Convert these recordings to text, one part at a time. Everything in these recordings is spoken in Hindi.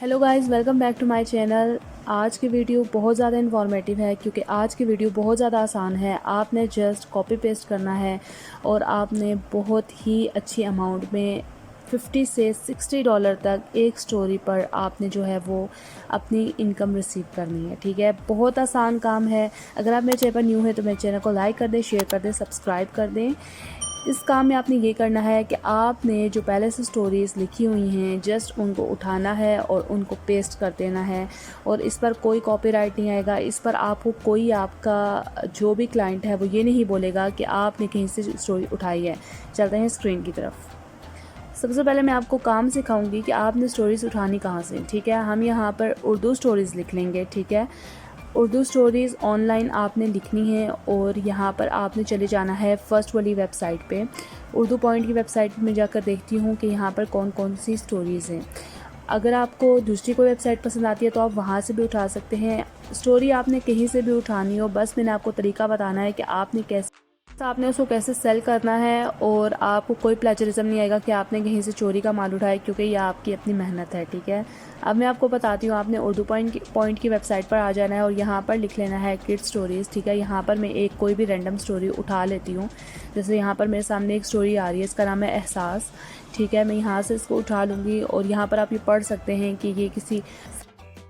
Hello guys, welcome back to my channel. आज की वीडियो बहुत ज़्यादा इन्फॉर्मेटिव है क्योंकि आज की वीडियो बहुत ज़्यादा आसान है। आपने जस्ट कॉपी पेस्ट करना है और आपने बहुत ही अच्छी अमाउंट में 50 से $60 तक एक स्टोरी पर आपने जो है वो अपनी इनकम रिसीव करनी है। ठीक है, बहुत आसान काम है। अगर आप मेरे चैनल पर न्यू है तो मेरे चैनल को लाइक कर दें, शेयर कर दें, सब्सक्राइब कर दें। इस काम में आपने ये करना है कि आपने जो पहले से स्टोरीज़ लिखी हुई हैं जस्ट उनको उठाना है और उनको पेस्ट कर देना है। और इस पर कोई कॉपीराइट नहीं आएगा। इस पर आपको कोई आपका जो भी क्लाइंट है वो ये नहीं बोलेगा कि आपने कहीं से स्टोरी उठाई है। चलते हैं स्क्रीन की तरफ। सबसे पहले मैं आपको काम सिखाऊंगी कि आपने स्टोरीज़ उठानी कहाँ से। ठीक है, हम यहाँ पर उर्दू स्टोरीज़ लिख लेंगे। ठीक है, उर्दू स्टोरीज़ ऑनलाइन आपने लिखनी है और यहाँ पर आपने चले जाना है फर्स्ट वाली वेबसाइट पे। उर्दू पॉइंट की वेबसाइट में जाकर देखती हूँ कि यहाँ पर कौन कौन सी स्टोरीज़ हैं। अगर आपको दूसरी कोई वेबसाइट पसंद आती है तो आप वहाँ से भी उठा सकते हैं। स्टोरी आपने कहीं से भी उठानी हो, बस मैंने आपको तरीका बताना है कि आपने उसको कैसे सेल करना है और आपको कोई प्लेजरिज्म नहीं आएगा कि आपने कहीं से चोरी का माल उठाया, क्योंकि ये आपकी अपनी मेहनत है। ठीक है, अब मैं आपको बताती हूँ। आपने उर्दू पॉइंट की वेबसाइट पर आ जाना है और यहाँ पर लिख लेना है किड्स स्टोरीज़। ठीक है, यहाँ पर मैं एक कोई भी रैंडम स्टोरी उठा लेती हूँ। जैसे यहाँ पर मेरे सामने एक स्टोरी आ रही है, इसका नाम है एहसास। ठीक है, मैं यहाँ से इसको उठा लूँगी और यहाँ पर आप ये पढ़ सकते हैं कि ये किसी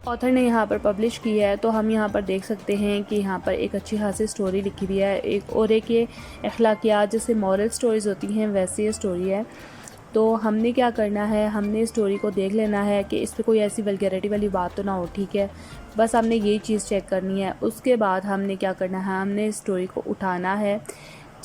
ऑथर ने यहाँ पर पब्लिश की है। तो हम यहाँ पर देख सकते हैं कि यहाँ पर एक अच्छी खासी स्टोरी लिखी हुई है। एक ये अखलाकियात जैसे मॉरल स्टोरीज़ होती हैं वैसे ये स्टोरी है। तो हमने क्या करना है, हमने स्टोरी को देख लेना है कि इस पर कोई ऐसी वल्गैरिटी वाली बात तो ना हो। ठीक है, बस हमने यही चीज़ चेक करनी है। उसके बाद हमने क्या करना है, हमने स्टोरी को उठाना है,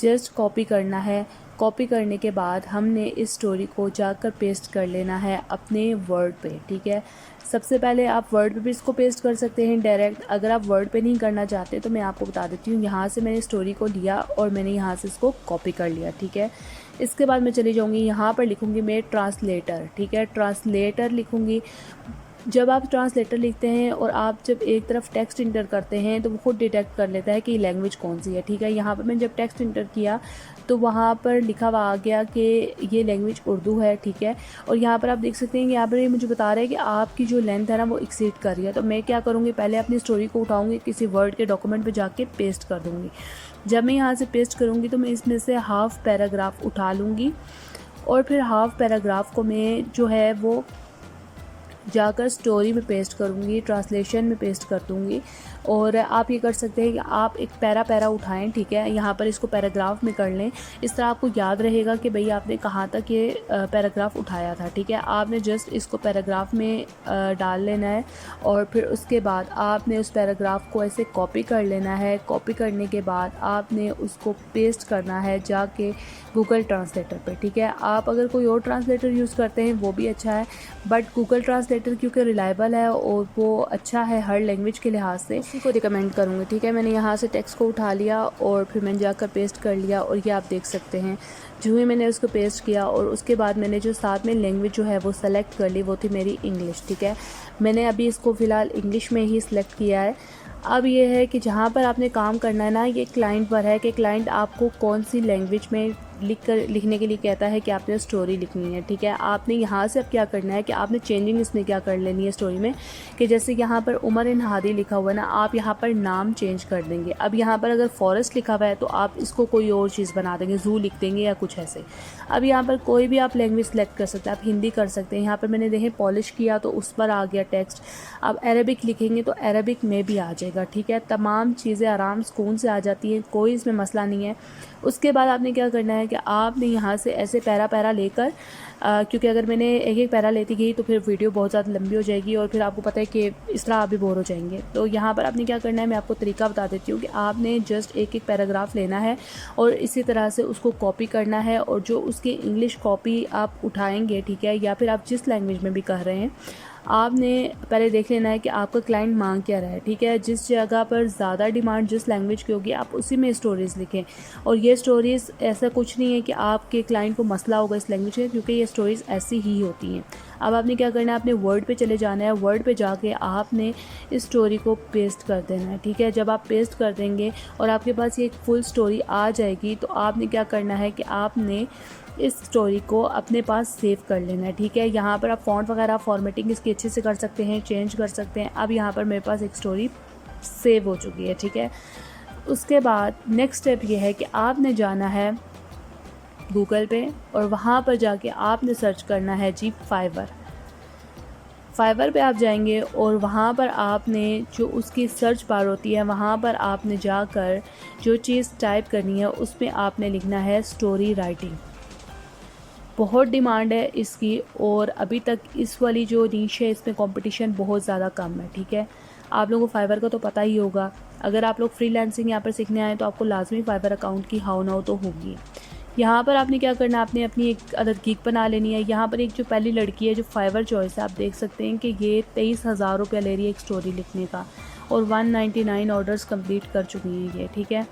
जस्ट कॉपी करना है। कॉपी करने के बाद हमने इस स्टोरी को जाकर पेस्ट कर लेना है अपने वर्ड पे। ठीक है, सबसे पहले आप वर्ड पे भी इसको पेस्ट कर सकते हैं डायरेक्ट। अगर आप वर्ड पे नहीं करना चाहते तो मैं आपको बता देती हूँ। यहाँ से मैंने स्टोरी को लिया और मैंने यहाँ से इसको कॉपी कर लिया। ठीक है, इसके बाद मैं चली जाऊँगी, यहाँ पर लिखूँगी मैं ट्रांसलेटर। ठीक है, ट्रांसलेटर लिखूँगी। जब आप ट्रांसलेटर लिखते हैं और आप जब एक तरफ टेक्स्ट इंटर करते हैं तो वो खुद डिटेक्ट कर लेता है कि लैंग्वेज कौन सी है। ठीक है, यहाँ पर मैंने जब टेक्स्ट इंटर किया तो वहाँ पर लिखा हुआ आ गया कि ये लैंग्वेज उर्दू है। ठीक है, और यहाँ पर आप देख सकते हैं कि यहाँ पर ये मुझे बता रहा है कि आपकी जो लेंथ है ना वो एक्सीड कर रही है। तो मैं क्या करूँगी, पहले अपनी स्टोरी को उठाऊँगी, किसी वर्ड के डॉक्यूमेंट पर जाके पेस्ट कर दूँगी। जब मैं यहाँ से पेस्ट करूँगी तो मैं इसमें से हाफ़ पैराग्राफ उठा लूँगी और फिर हाफ़ पैराग्राफ को मैं जो है वो जाकर स्टोरी में पेस्ट करूँगी, ट्रांसलेशन में पेस्ट कर दूँगी। और आप ये कर सकते हैं कि आप एक पैरा उठाएं। ठीक है, यहाँ पर इसको पैराग्राफ में कर लें। इस तरह आपको याद रहेगा कि भाई आपने कहाँ तक ये पैराग्राफ उठाया था। ठीक है, आपने जस्ट इसको पैराग्राफ में डाल लेना है और फिर उसके बाद आपने उस पैराग्राफ को ऐसे कॉपी कर लेना है। कॉपी करने के बाद आपने उसको पेस्ट करना है जाके गूगल ट्रांसलेटर पर। ठीक है, आप अगर कोई और ट्रांसलेटर यूज़ करते हैं वो भी अच्छा है, बट गूगल ट्रांसलेटर क्योंकि रिलायबल है और वो अच्छा है हर लैंग्वेज के लिहाज से, उसी को रिकमेंड करूँगी। ठीक है, मैंने यहाँ से टेक्स्ट को उठा लिया और फिर मैंने जाकर पेस्ट कर लिया और ये आप देख सकते हैं जो ही मैंने उसको पेस्ट किया और उसके बाद मैंने जो साथ में लैंग्वेज जो है वो सेलेक्ट कर ली, वो थी मेरी इंग्लिश। ठीक है, मैंने अभी इसको फ़िलहाल इंग्लिश में ही सिलेक्ट किया है। अब ये है कि जहाँ पर आपने काम करना है ना, ये क्लाइंट पर है कि क्लाइंट आपको कौन सी लैंग्वेज में लिखने के लिए कहता है कि आपने स्टोरी लिखनी है। ठीक है, आपने यहाँ से अब क्या करना है कि आपने चेंजिंग इसमें क्या कर लेनी है स्टोरी में, कि जैसे यहाँ पर उमर इन हादी लिखा हुआ है ना, आप यहाँ पर नाम चेंज कर देंगे। अब यहाँ पर अगर फॉरेस्ट लिखा हुआ है तो आप इसको कोई और चीज़ बना देंगे, ज़ू लिख देंगे या कुछ ऐसे। अब यहाँ पर कोई भी आप लैंग्वेज सेलेक्ट कर सकते हैं, आप हिंदी कर सकते हैं। यहाँ पर मैंने देखें पॉलिश किया तो उस पर आ गया टेक्स्ट। अब अरबिक लिखेंगे तो अरबिक में भी आ जाएगा। ठीक है, तमाम चीज़ें आराम सुकून से आ जाती हैं, कोई इसमें मसला नहीं है। उसके बाद आपने क्या करना है कि आपने यहाँ से ऐसे पैरा लेकर, क्योंकि अगर मैंने एक पैरा लेती गई तो फिर वीडियो बहुत ज़्यादा लंबी हो जाएगी और फिर आपको पता है कि इस तरह आप भी बोर हो जाएंगे। तो यहाँ पर आपने क्या करना है, मैं आपको तरीका बता देती हूँ कि आपने जस्ट एक पैराग्राफ लेना है और इसी तरह से उसको कॉपी करना है और जो उसकी इंग्लिश कॉपी आप उठाएंगे, ठीक है, या फिर आप जिस लैंग्वेज में भी कह रहे हैं, आपने पहले देख लेना है कि आपका क्लाइंट मांग क्या रहा है। ठीक है, जिस जगह पर ज़्यादा डिमांड जिस लैंग्वेज की होगी आप उसी में स्टोरीज़ लिखें। और ये स्टोरीज़ ऐसा कुछ नहीं है कि आपके क्लाइंट को मसला होगा इस लैंग्वेज में, क्योंकि ये स्टोरीज़ ऐसी ही होती हैं। अब आपने क्या करना है, अपने वर्ड पे चले जाना है। वर्ड पे जाके आपने इस स्टोरी को पेस्ट कर देना है। ठीक है, जब आप पेस्ट कर देंगे और आपके पास ये एक फुल स्टोरी आ जाएगी तो आपने क्या करना है कि आपने इस स्टोरी को अपने पास सेव कर लेना है, ठीक है। यहाँ पर आप फ़ॉन्ट वगैरह फॉर्मेटिंग इसकी अच्छे से कर सकते हैं, चेंज कर सकते हैं। अब यहाँ पर मेरे पास एक स्टोरी सेव हो चुकी है, ठीक है। उसके बाद नेक्स्ट स्टेप ये है कि आपने जाना है गूगल पे और वहाँ पर जाके आपने सर्च करना है जी फाइवर पे आप जाएंगे और वहाँ पर आपने जो उसकी सर्च बार होती है वहाँ पर आपने जाकर जो चीज़ टाइप करनी है उसमें आपने लिखना है स्टोरी राइटिंग। बहुत डिमांड है इसकी और अभी तक इस वाली जो नीश है इसमें कंपटीशन बहुत ज़्यादा कम है, ठीक है। आप लोगों को फाइवर का तो पता ही होगा। अगर आप लोग फ्रीलांसिंग यहाँ पर सीखने आए तो आपको लाजमी फाइवर अकाउंट की हाउ नाउ तो होगी। यहाँ पर आपने क्या करना है, आपने अपनी एक अदद गीक बना लेनी है। यहाँ पर एक जो पहली लड़की है जो फाइवर चॉइस है, आप देख सकते हैं कि ये 23,000 रुपया ले रही है एक स्टोरी लिखने का और 199 ऑर्डर्स कंप्लीट कर चुकी हैं ये, ठीक है।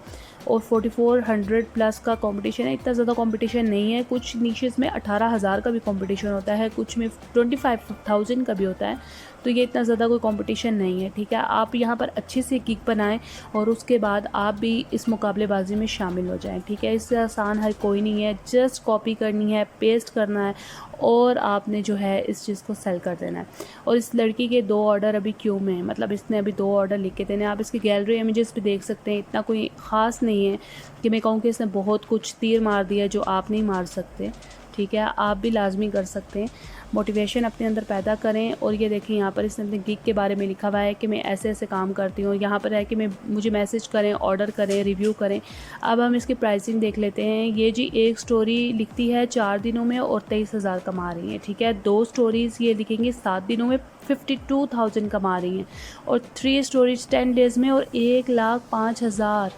और 4400 प्लस का कंपटीशन है। इतना ज़्यादा कंपटीशन नहीं है। कुछ नीशेस में 18,000 का भी कंपटीशन होता है, कुछ में 25,000 का भी होता है, तो ये इतना ज़्यादा कोई कंपटीशन नहीं है, ठीक है। आप यहाँ पर अच्छी सी गिग बनाएं और उसके बाद आप भी इस मुकाबलेबाजी में शामिल हो जाएं, ठीक है। इससे आसान हर कोई नहीं है, जस्ट कॉपी करनी है, पेस्ट करना है और आपने जो है इस चीज़ को सेल कर देना है। और इस लड़की के 2 ऑर्डर अभी क्यों में, मतलब इसने अभी 2 ऑर्डर लिख के देने। आप इसकी गैलरी इमेजेस भी देख सकते हैं। इतना कोई ख़ास नहीं है कि मैं कहूँ कि इसने बहुत कुछ तीर मार दिया जो आप नहीं मार सकते, ठीक है। आप भी लाजमी कर सकते हैं। मोटिवेशन अपने अंदर पैदा करें। और ये देखें यहाँ पर इसने अपने गिग के बारे में लिखा हुआ है कि मैं ऐसे ऐसे काम करती हूँ। यहाँ पर है कि मुझे मैसेज करें, ऑर्डर करें, रिव्यू करें। अब हम इसकी प्राइसिंग देख लेते हैं। ये जी एक स्टोरी लिखती है 4 दिनों में और 23,000 कमा रही हैं, ठीक है। 2 स्टोरीज़ ये लिखेंगे 7 दिनों में 52,000 कमा रही हैं और 3 स्टोरीज 10 डेज़ में और 1,05,000।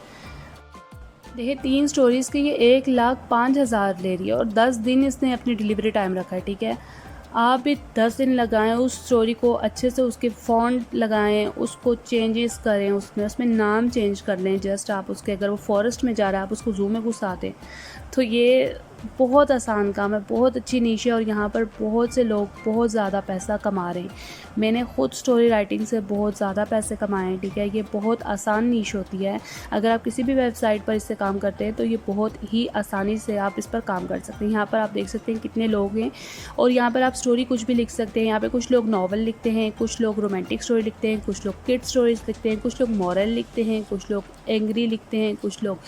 देखिए 3 स्टोरीज़ के ये 1,05,000 ले रही है और 10 दिन इसने अपनी डिलीवरी टाइम रखा है, ठीक है। आप भी 10 दिन लगाएं उस स्टोरी को अच्छे से, उसके फ़ॉन्ट लगाएं, उसको चेंजेस करें, उसमें नाम चेंज कर लें। जस्ट आप उसके, अगर वो फॉरेस्ट में जा रहा है आप उसको ज़ू में घुसा दें। तो ये बहुत आसान काम है, बहुत अच्छी नीश है और यहाँ पर बहुत से लोग बहुत ज़्यादा पैसा कमा रहे हैं। मैंने ख़ुद स्टोरी राइटिंग से बहुत ज़्यादा पैसे कमाए हैं, ठीक है। ये बहुत आसान नीश होती है। अगर आप किसी भी वेबसाइट पर इससे काम करते हैं तो ये बहुत ही आसानी से आप इस पर काम कर सकते हैं। यहाँ पर आप देख सकते हैं कितने लोग हैं और यहाँ पर आप स्टोरी कुछ भी लिख सकते हैं। यहाँ पे कुछ लोग नावल लिखते हैं, कुछ लोग रोमांटिक स्टोरी लिखते हैं, कुछ लोग किड स्टोरीज लिखते हैं, कुछ लोग मॉरल लिखते हैं, कुछ लोग एंग्री लिखते हैं, कुछ लोग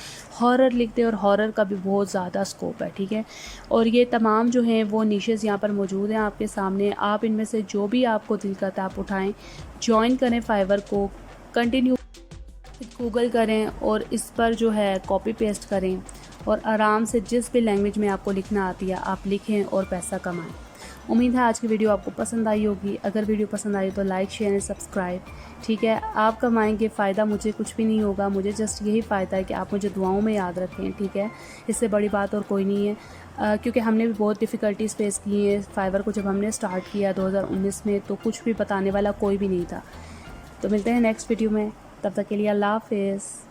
हॉरर लिखते हैं और हॉरर का भी बहुत ज़्यादा स्कोप है, ठीक है। और ये तमाम जो हैं वो निशेज़ यहाँ पर मौजूद हैं आपके सामने। आप इनमें से जो भी आपको दिल करता है आप उठाएँ, ज्वाइन करें फाइवर को, कंटिन्यू गूगल करें और इस पर जो है कॉपी पेस्ट करें और आराम से जिस भी लैंग्वेज में आपको लिखना आती है आप लिखें और पैसा कमाएं। उम्मीद है आज की वीडियो आपको पसंद आई होगी। अगर वीडियो पसंद आई तो लाइक, शेयर एंड सब्सक्राइब, ठीक है। आप कमाएंगे, फ़ायदा मुझे कुछ भी नहीं होगा, मुझे जस्ट यही फ़ायदा है कि आप मुझे दुआओं में याद रखें, ठीक है। इससे बड़ी बात और कोई नहीं है। क्योंकि हमने भी बहुत डिफ़िकल्टीज़ फेस की हैं। फाइवर को जब हमने स्टार्ट किया 2019 में तो कुछ भी बताने वाला कोई भी नहीं था। तो मिलते हैं नेक्स्ट वीडियो में, तब तक के लिए अल्लाह हाफ़िज़।